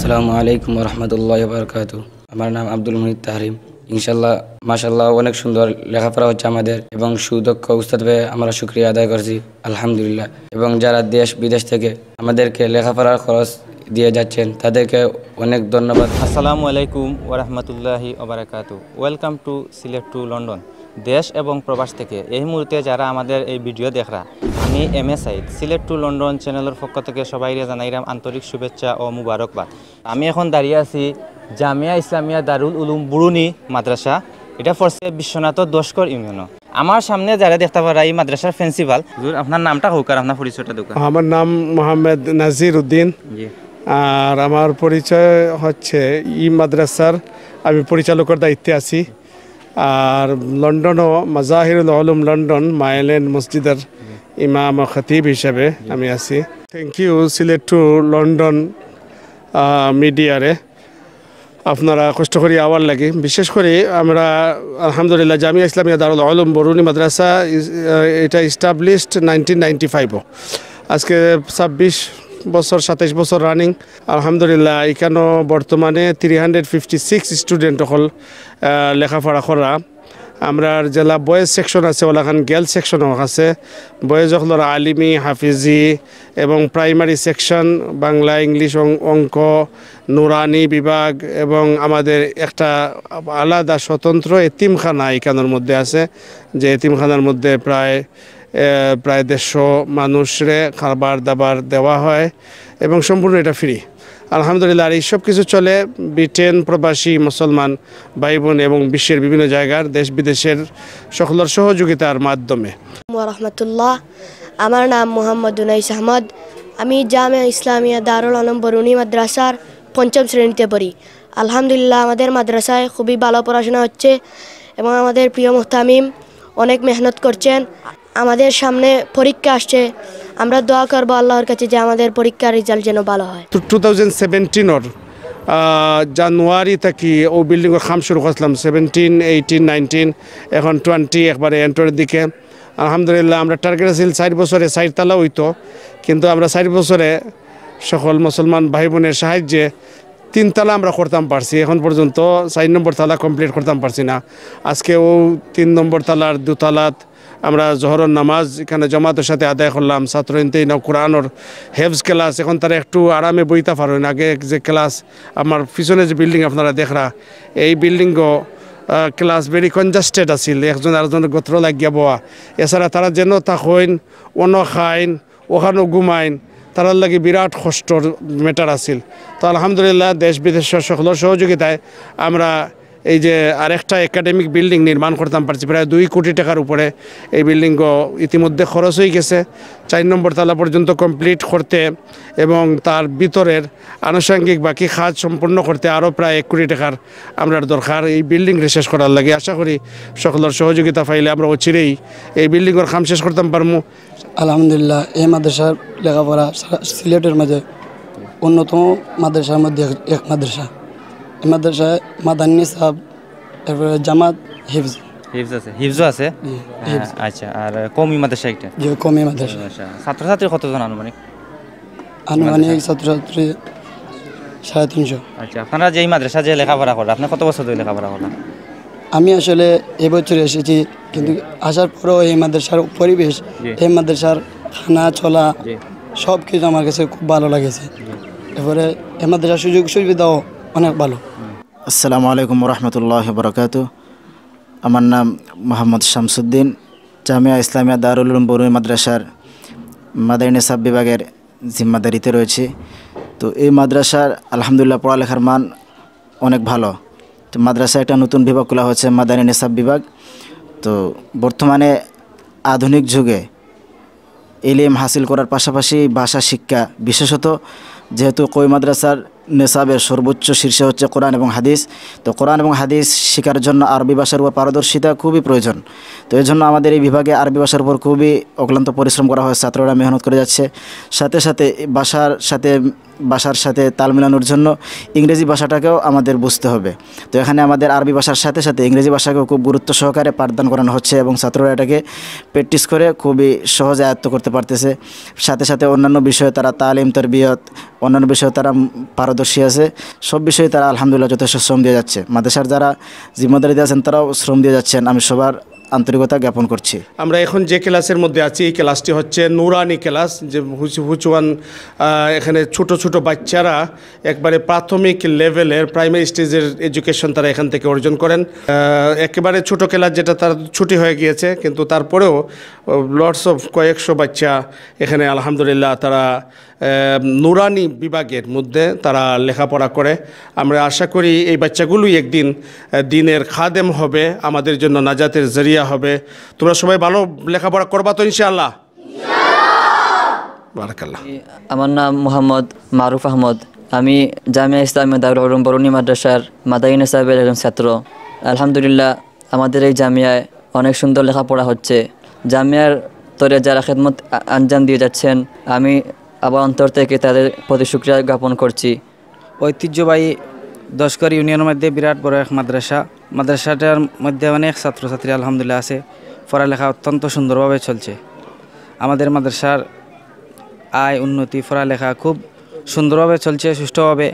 আসসালামু আলাইকুম রহমতুল্লাহ বারকাতু। আমার নাম আব্দুল মুহিত তাহরিম। ইনশাল্লাহ মাশাল্লাহ অনেক সুন্দর লেখাপড়া হচ্ছে আমাদের এবং সুদক্ষ উস্তাদ পেয়ে আমরা শুক্রিয়া আদায় করছি আলহামদুলিল্লাহ। এবং যারা দেশ বিদেশ থেকে আমাদেরকে লেখাপড়ার খরচ দিয়ে যাচ্ছেন তাদেরকে অনেক ধন্যবাদ। আসসালামু আলাইকুম ওরহমতুল্লাহি ওবরাকাতু। Welcome to Sylhet to London. দেশ এবং প্রবাস থেকে এই মুহূর্তে যারা আমাদের এই ভিডিও দেখরা, আমি M A Saeed Sylhet to London চ্যানেলের পক্ষ থেকে সবাইরে জানাইলাম আন্তরিক শুভেচ্ছা ও মুবারকবাদ। আমি এখন দাঁড়িয়ে আছি জামিয়া ইসলামিয়া দারুল উলুম বুরুনি মাদ্রাসা। এটা পড়ছে বিশ্বনাথ দশকর ইউনিয়ন। আমার সামনে যারা দেখতে পারা এই মাদ্রাসার প্রিন্সিপাল। আপনার নামটা হোক আর আপনার পরিচয়টা দোকান। আমার নাম মোহাম্মদ নাজির উদ্দিন। আর আমার পরিচয় হচ্ছে মাদ্রাসার আমি পরিচালকের দায়িত্বে আছি। আর লন্ডনও মাজাহিরুল উলুম লন্ডন মাইলেন মসজিদের ইমাম ও খতিব হিসাবে আমি আছি। Thank you Sylhet to London মিডিয়ারে আপনারা কষ্ট করি আওয়ার লাগে। বিশেষ করে আমরা আলহামদুলিল্লাহ জামিয়া ইসলামিয়া দারুল উলুম বরুনি মাদ্রাসা এটা ইস্টাবলিশড 1995। আজকে 26 বছর 27 বছর রানিং আলহামদুলিল্লাহ। এখানেও বর্তমানে 356 স্টুডেন্ট হল লেখাপড়া করা। আমরা জেলা বয়েজ সেকশন আছে, ওলাখান গার্লস সেকশনও আছে। বয়েজ হল আলিমি হাফিজি এবং প্রাইমারি সেকশন বাংলা ইংলিশ অঙ্ক নুরানি বিভাগ এবং আমাদের একটা আলাদা স্বতন্ত্র এতিমখানা এখানের মধ্যে আছে, যে এতিমখানার মধ্যে প্রায় 150 মানুষরে খাবার দাবার দেওয়া হয় এবং সম্পূর্ণ এটা ফ্রি আলহামদুলিল্লাহ। আর এইসব কিছু চলে ব্রিটেন প্রবাসী মুসলমান ভাই বোন এবং বিশ্বের বিভিন্ন জায়গার দেশ বিদেশের সকলের সহযোগিতার মাধ্যমে। রহমতুল্লাহ। আমার নাম মোহাম্মদ উনাইস আহমদ। আমি জামিয়া ইসলামিয়া দারুল উলুম বরুনি মাদ্রাসার 5ম শ্রেণীতে পড়ি। আলহামদুলিল্লাহ আমাদের মাদ্রাসায় খুবই ভালো পড়াশোনা হচ্ছে এবং আমাদের প্রিয় মুহতামিম অনেক মেহনত করছেন। আমাদের সামনে পরীক্ষা আসছে, আমরা দোয়া করবো আল্লাহর কাছে যে আমাদের পরীক্ষার রেজাল্ট যেন ভালো হয়। 2017 জানুয়ারি থেকে ও বিল্ডিংয়ের কাম শুরু করছিলাম। 17, 18, 19 এখন 20 একবারে এন্টরের দিকে আলহামদুলিল্লাহ। আমরা টার্গেট আছিল 4 বছরে 4 তালা হইতো, কিন্তু আমরা 4 বছরে সকল মুসলমান ভাই বোনের সাহায্যে 3 তালা আমরা করতাম পারছি। এখন পর্যন্ত 4 নম্বর তালা কমপ্লিট করতাম পারছি না। আজকে ও 3 নম্বর তালার 2 তালাত আমরা জোহরের নামাজ এখানে জমাতের সাথে আদায় করলাম। ছাত্র ইনতে না কোরআনের হেফজ ক্লাস, এখন তারা একটু আরামে বইতে পারেন। আগে যে ক্লাস আমার পিছনে যে বিল্ডিং আপনারা দেখরা, এই বিল্ডিংও ক্লাস ভেরি কনজাস্টেড আছিল, একজন আরেকজনের গোত্র লাগিয়া বয়া। এছাড়া তারা যেন থাকেন অন খাইন ওখানেও ঘুমাইন, তার লাগে বিরাট কষ্টর ম্যাটার আছিল। তো আলহামদুলিল্লাহ দেশ বিদেশের সকলের সহযোগিতায় আমরা এই যে আরেকটা একাডেমিক বিল্ডিং নির্মাণ করতাম পারছি। প্রায় 2 কোটি টাকার উপরে এই বিল্ডিংও ইতিমধ্যে খরচ হয়ে গেছে। 4 নম্বর তালা পর্যন্ত কমপ্লিট করতে এবং তার ভিতরের আনুষঙ্গিক বাকি কাজ সম্পূর্ণ করতে আরও প্রায় 1 কোটি টাকার আমরা দরকার এই বিল্ডিং শেষ করার লাগে। আশা করি সকলের সহযোগিতা পাইলে আমরা অচিরেই এই বিল্ডিংয়ের কাম শেষ করতাম পারবো আলহামদুলিল্লাহ। এই মাদ্রাসার লেখাপড়া সিলেটের মাঝে অন্যতম মাদ্রাসার মধ্যে এক মাদ্রাসা। এই মাদ্রাসায় মাদানী নিসাব, এরপরে জামাত হিফজ আছে, হিফজও আছে। আচ্ছা, আর কমি মাদ্রাসা একটা? যে কমি মাদ্রাসা। ছাত্রছাত্রী কতজন আনুমানিক? ছাত্রছাত্রী 350। আচ্ছা, আপনারা যে মাদ্রাসা যে লেখাপড়া করেন, আপনি কত বছর ধরে লেখাপড়া করেন? আমি আসলে এবছর এসেছি, কিন্তু আসার পরেও এই মাদ্রাসার পরিবেশ, এই মাদ্রাসার খানা চলা সব কিছু আমার কাছে খুব ভালো লাগেছে। এরপরে এই মাদ্রাসার সুযোগ সুবিধাও অনেক ভালো। আসসালামু আলাইকুম রহমতুল্লাহ বারকাতু। আমার নাম মোহাম্মদ শামসুদ্দিন। জামিয়া ইসলামিয়া দারুল উলুম বরুনি মাদ্রাসার মাদানী নিসাব বিভাগের জিম্মাদারিতে রয়েছে। তো এই মাদ্রাসার আলহামদুলিল্লাহ পড়ালেখার মান অনেক ভালো। তো মাদ্রাসায় একটা নতুন বিভাগ খোলা হচ্ছে মাদানী নিসাব বিভাগ। তো বর্তমানে আধুনিক যুগে ইলম হাসিল করার পাশাপাশি ভাষা শিক্ষা, বিশেষত যেহেতু কই মাদ্রাসার নিসাবের সর্বোচ্চ শীর্ষে হচ্ছে কোরআন এবং হাদিস, তো কোরআন এবং হাদিস শেখার জন্য আরবি ভাষার উপর পারদর্শিতা খুবই প্রয়োজন। তো এই জন্য আমাদের এই বিভাগে আরবি ভাষার উপর খুবই অক্লান্ত পরিশ্রম করা হয়, ছাত্ররা মেহনত করে যাচ্ছে। সাথে সাথে ভাষার সাথে ভাষার সাথে তাল মেলানোর জন্য ইংরেজি ভাষাটাকেও আমাদের বুঝতে হবে। তো এখানে আমাদের আরবি ভাষার সাথে সাথে ইংরেজি ভাষাকেও খুব গুরুত্ব সহকারে পাঠদান করানো হচ্ছে এবং ছাত্ররা এটাকে প্র্যাকটিস করে খুবই সহজে আয়ত্ত করতে পারতেছে। সাথে সাথে অন্যান্য বিষয়ে তারা তালিম তরবিয়ত, অন্যান্য বিষয়ে তারা পারদর্শী আছে। সব বিষয়ে তারা আলহামদুলিল্লাহ যথেষ্ট শ্রম দিয়ে যাচ্ছে। মাদ্রাসার যারা জিম্মাদারিতে আছেন তারাও শ্রম দিয়ে যাচ্ছেন, আমি সবার আন্তরিকতা জ্ঞাপন করছি। আমরা এখন যে ক্লাসের মধ্যে আছি এই ক্লাসটি হচ্ছে নুরানি ক্লাস, যে হুচুয়ান এখানে ছোট ছোট বাচ্চারা একবারে প্রাথমিক লেভেলের প্রাইমারি স্টেজের এডুকেশন তারা এখান থেকে অর্জন করেন। একেবারে ছোট ক্লাস যেটা তার ছুটি হয়ে গিয়েছে, কিন্তু তারপরেও লটস অফ কয়েকশো বাচ্চা এখানে আলহামদুলিল্লাহ তারা নুরানি বিভাগের মধ্যে তারা লেখাপড়া করে। আমরা আশা করি এই বাচ্চাগুলোই একদিন দিনের খাদেম হবে, আমাদের জন্য নাজাতের জরিয়া হবে। তোমরা সবাই ভালো লেখাপড়া করবা তো ইনশাআল্লাহ? বারাকাল্লাহ। আমার নাম মোহাম্মদ মারুফ আহমদ। আমি জামিয়া ইসলামিয়া দারুল উলুম বরুণী মাদ্রাসার মাদাইন সাহেবের একজন ছাত্র। আলহামদুলিল্লাহ আমাদের এই জামিয়ায় অনেক সুন্দর লেখাপড়া হচ্ছে। জামিয়ার তরে যারা খেদমত আঞ্জাম দিয়ে যাচ্ছেন, আমি আবার অন্তর থেকে তাদের প্রতি শুকরিয়া জ্ঞাপন করছি। ঐতিহ্যবাহী দশকর ইউনিয়নের মধ্যে বিরাট বড় এক মাদ্রাসা। মাদ্রাসাটার মধ্যে অনেক ছাত্রছাত্রী আলহামদুলিল্লাহ আছে। পড়ালেখা অত্যন্ত সুন্দরভাবে চলছে। আমাদের মাদ্রাসার আয় উন্নতি, পড়ালেখা খুব সুন্দরভাবে চলছে, সুষ্ঠুভাবে।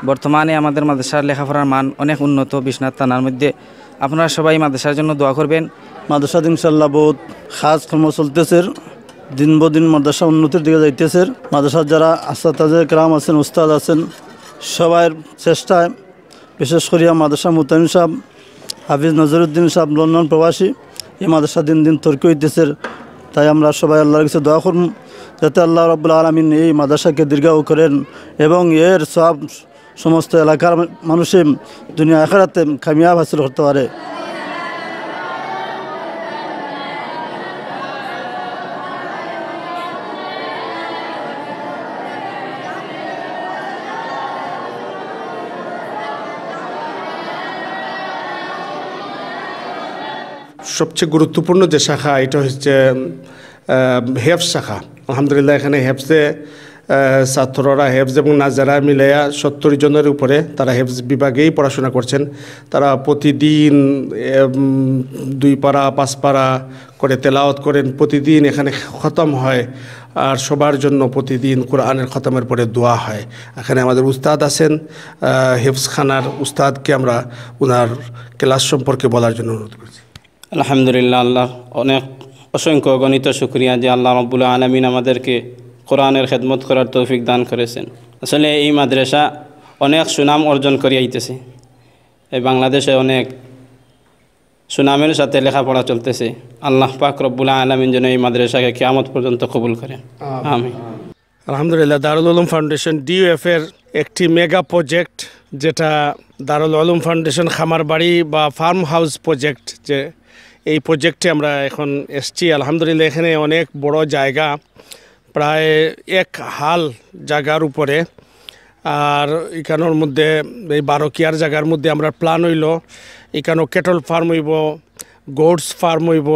বর্তমানে আমাদের মাদ্রাসার লেখাপড়ার মান অনেক উন্নত বিশ্বনাথ থানার মধ্যে। আপনারা সবাই মাদ্রাসার জন্য দোয়া করবেন। মাদ্রাসা ইনশাল্লাহ বহুত খাস কর্ম চলতেছে, দিন বদিন মাদ্রাসা উন্নতির দিকে যাইতেছে। মাদ্রাসার যারা আসাতাজে গ্রাম আছেন, উস্তাদ আছেন, সবার চেষ্টায়, বিশেষ করিয়া মাদ্রাসা মুতামিম সাহেব, হাফিজ নজরুদ্দিন সাহেব লন্ডন প্রবাসী, এই মাদ্রাসা দিন দিন তর্কি হইতেছে। তাই আমরা সবাই আল্লাহর কাছে দোয়া করুন যাতে আল্লাহ রাব্বুল আলামিন এই মাদ্রাসাকে দীর্ঘায়ু করেন এবং এর সব সমস্ত এলাকার মানুষের দুনিয়া আখিরাতে কামিয়াব হাসিল করতে পারে। সবচেয়ে গুরুত্বপূর্ণ যে শাখা এটা হচ্ছে হেফজ শাখা। আলহামদুলিল্লাহ এখানে হেফজে ছাত্ররা হেফজ এবং নাজারা মিলাইয়া 70 জনের উপরে তারা হেফজ বিভাগেই পড়াশোনা করছেন। তারা প্রতিদিন 2 পারা 5 পারা করে তেলাওয়াত করেন। প্রতিদিন এখানে খতম হয়, আর সবার জন্য প্রতিদিন কোরআনের খতমের পরে দোয়া হয়। এখানে আমাদের উস্তাদ আছেন, হেফজখানার উস্তাদকে আমরা ওনার ক্লাস সম্পর্কে বলার জন্য অনুরোধ করছি। আলহামদুলিল্লাহ, আল্লাহ অনেক অসংখ্য গণিত শুকরিয়া যে আল্লাহ রাব্বুল আলামিন আমাদেরকে কোরআনের খেদমত করার তৌফিক দান করেছেন। আসলে এই মাদ্রাসা অনেক সুনাম অর্জন করে আইতেছে। এই বাংলাদেশে অনেক সুনামের সাথে লেখাপড়া চলতেছে। আল্লাহ পাক রব্বুল আলামিন যেন এই মাদ্রাসাকে কিয়ামত পর্যন্ত কবুল করেন, আমিন। আলহামদুলিল্লাহ, দারুল উলুম ফাউন্ডেশন DUF এর একটি মেগা প্রজেক্ট, যেটা দারুল উলুম ফাউন্ডেশন খামারবাড়ি বা ফার্ম হাউস প্রজেক্ট, যে এই প্রজেক্টে আমরা এখন এসছি। আলহামদুলিল্লাহ এখানে অনেক বড় জায়গা, প্রায় 1 হাল জায়গার উপরে। আর এখানোর মধ্যে এই 12 কিয়ার জায়গার মধ্যে আমরা প্ল্যান হইল এখানেও কেটল ফার্ম হইব, গোডস ফার্ম হইব,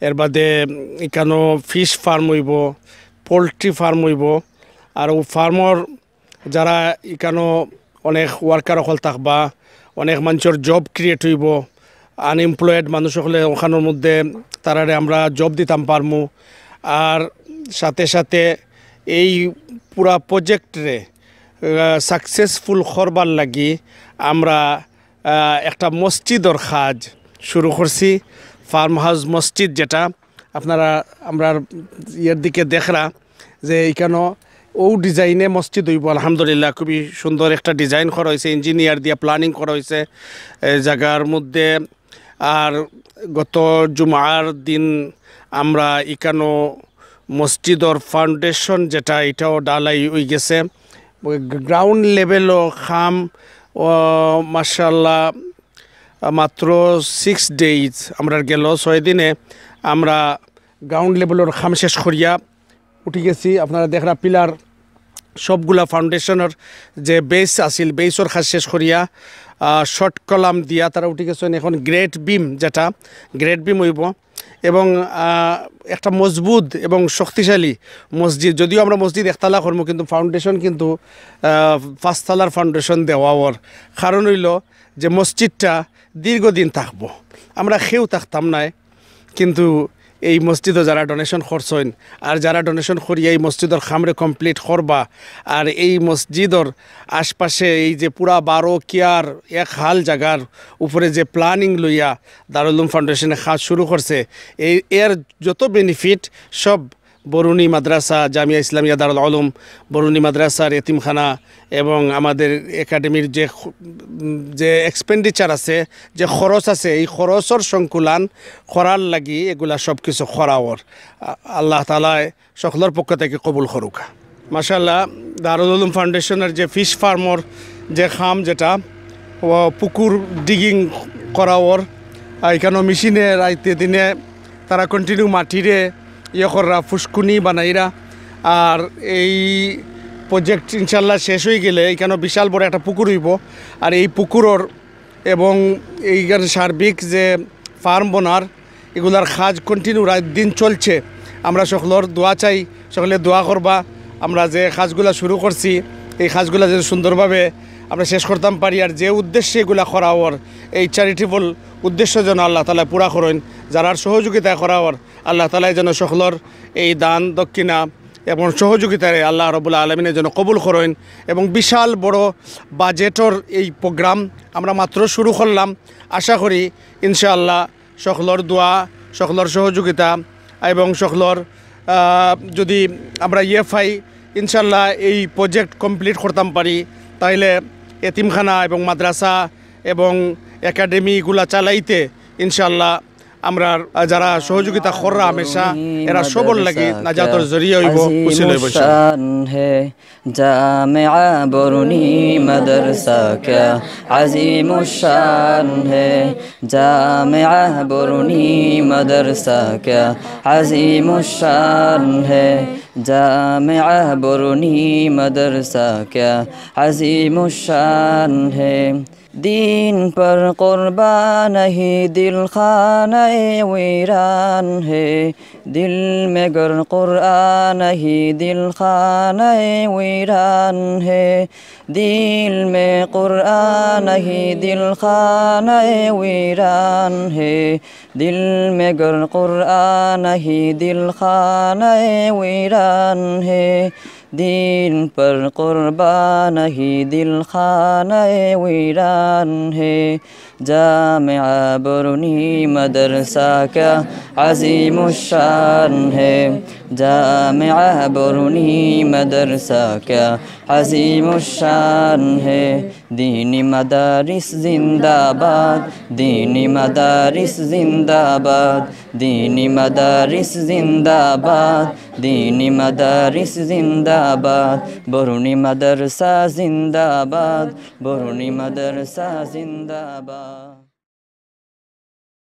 এর বাদে এখানেও ফিশ ফার্ম হইব, পোলট্রি ফার্ম হইব। আর ও ফার্মর যারা এখানেও অনেক ওয়ার্কার হল থাকবা, অনেক মানুষের জব ক্রিয়েট হইব। আনএমপ্লয়েড মানুষ হলে ওখানোর মধ্যে তারারে আমরা জব দিতাম পারমু। আর সাথে সাথে এই পুরা প্রজেক্টরে সাকসেসফুল করবার লাগি আমরা একটা মসজিদর কাজ শুরু করছি। ফার্ম হাউস মসজিদ, যেটা আপনারা আমরা ইয়ের দিকে দেখরা যে এখানেও ও ডিজাইনে মসজিদ হইব। আলহামদুলিল্লাহ খুবই সুন্দর একটা ডিজাইন করা হয়েছে, ইঞ্জিনিয়ার দিয়ে প্ল্যানিং করা হয়েছে জায়গার মধ্যে। আর গত জুমার দিন আমরা এখানেও মসজিদর ফাউন্ডেশন যেটা এটাও ডালাই হয়ে গেছে। গ্রাউন্ড লেভেলও খাম মাশাআল্লাহ মাত্র 6 days আমরা গেল, 6 দিনে আমরা গ্রাউন্ড লেভেলের খাম শেষ করিয়া উঠে গেছি। আপনারা দেখরা পিলার সবগুলা ফাউন্ডেশনের যে বেস আছিল বেসর কাজ শেষ করিয়া শর্ট কলাম দিয়া তারা উঠে গেছেন এখন গ্রেট বিম, যেটা গ্রেট বিম হইব এবং একটা মজবুত এবং শক্তিশালী মসজিদ। যদিও আমরা মসজিদ একতলা করবো, কিন্তু ফাউন্ডেশন কিন্তু 5 তলার ফাউন্ডেশন দেওয়া ওর কারণ হইল যে মসজিদটা দীর্ঘদিন থাকবো। আমরা খেয়েও থাকতাম না, কিন্তু এই মসজিদও যারা ডোনেশন করছেন আর যারা ডোনেশন করিয়া এই মসজিদের খামরে কমপ্লিট করবা, আর এই মসজিদর আশপাশে এই যে পুরা 12 কিয়ার 1 হাল জায়গার উপরে যে প্ল্যানিং লইয়া দারুল উলুম ফাউন্ডেশনে কাজ শুরু করছে, এর যত বেনিফিট সব বরুণী মাদ্রাসা, জামিয়া ইসলামিয়া দারুল উলুম, বরুণী মাদ্রাসার এতিমখানা এবং আমাদের একাডেমির যে এক্সপেন্ডিচার আছে, যে খরচ আছে, এই খরচর সংকুলান করার লাগি এগুলা সব কিছু করাওয়ার আল্লাহ তাআলা সকলের পক্ষ থেকে কবুল করুক। মাশাআল্লাহ, দারুল উলুম ফাউন্ডেশনের যে ফিশ ফার্মর যে খাম, যেটা পুকুর ডিগিং করাওয়ার, এখানেও মেশিনে রাইতে দিনে তারা কন্টিনিউ মাটিরে কররা ফুসকুনি বানাইরা। আর এই প্রজেক্ট ইনশাল্লাহ শেষ হয়ে গেলে এখানে বিশাল বড় একটা পুকুর হইব। আর এই পুকুরের এবং এইখানে সার্বিক যে ফার্ম বনার এগুলার কাজ কন্টিনিউ রাত দিন চলছে। আমরা সকলের দোয়া চাই, সকলে দোয়া করবা আমরা যে কাজগুলা শুরু করছি এই কাজগুলা যদি সুন্দরভাবে আমরা শেষ করতাম পারি। আর যে উদ্দেশ্যে এগুলা করা হওয়ার, এই চ্যারিটেবল উদ্দেশ্য যেন আল্লাহ তাআলা পুরা করেন, যারার সহযোগিতা করা হওয়ার আল্লাহ তাআলা যেন সকলের এই দান দক্ষিণা এবং সহযোগিতায় আল্লাহ রাব্বুল আলামিনের যেন কবুল করেন। এবং বিশাল বড় বাজেটর এই প্রোগ্রাম আমরা মাত্র শুরু করলাম। আশা করি ইনশাআল্লাহ সকলের দোয়া, সকলের সহযোগিতা এবং সকলের যদি আমরা পাই, ইনশাআল্লাহ এই প্রজেক্ট কমপ্লিট করতাম পারি, তাইলে এতিমখানা এবং মাদ্রাসা এবং একাডেমিগুলা চালাইতে ইনশাআল্লাহ আমরা যারা সহযোগিতা কররা হামেশা এরা সবল লাগি নাজাতের জরিয়া হইব। উসিলাই है जामिआ बरुनी मदरसा क्या अजीम शान है, जामिआ बरुनी मदरसा क्या अजीम शान है, जामिआ बरुनी मदरसा क्या अजीम शान है। दीन पर कुर्बान ही दिल खाना वीरान है, दिल में गर कुरान ही दिल खाना वीरान है, दिल में कुरान ही दिल खाना वीरान है, दिल में गर कुरान ही दिल खाना वीरान है, दीन पर कुर्बान ही दिल खाना वीरान है, जामिआ बरुनी मदरसा क्या अजीम शान है, जामिआ बरुनी मदरसा क्या अजीम शान है। दीनी मदारिस जिंदाबाद, दीनी मदारिस जिंदाबाद, दीनी मदारिस जिंदाबाद, दीनी मदारिस जिंदाबाद, बरुनी मदरसा जिंदाबाद, बरुनी मदरसा जिंदाबाद।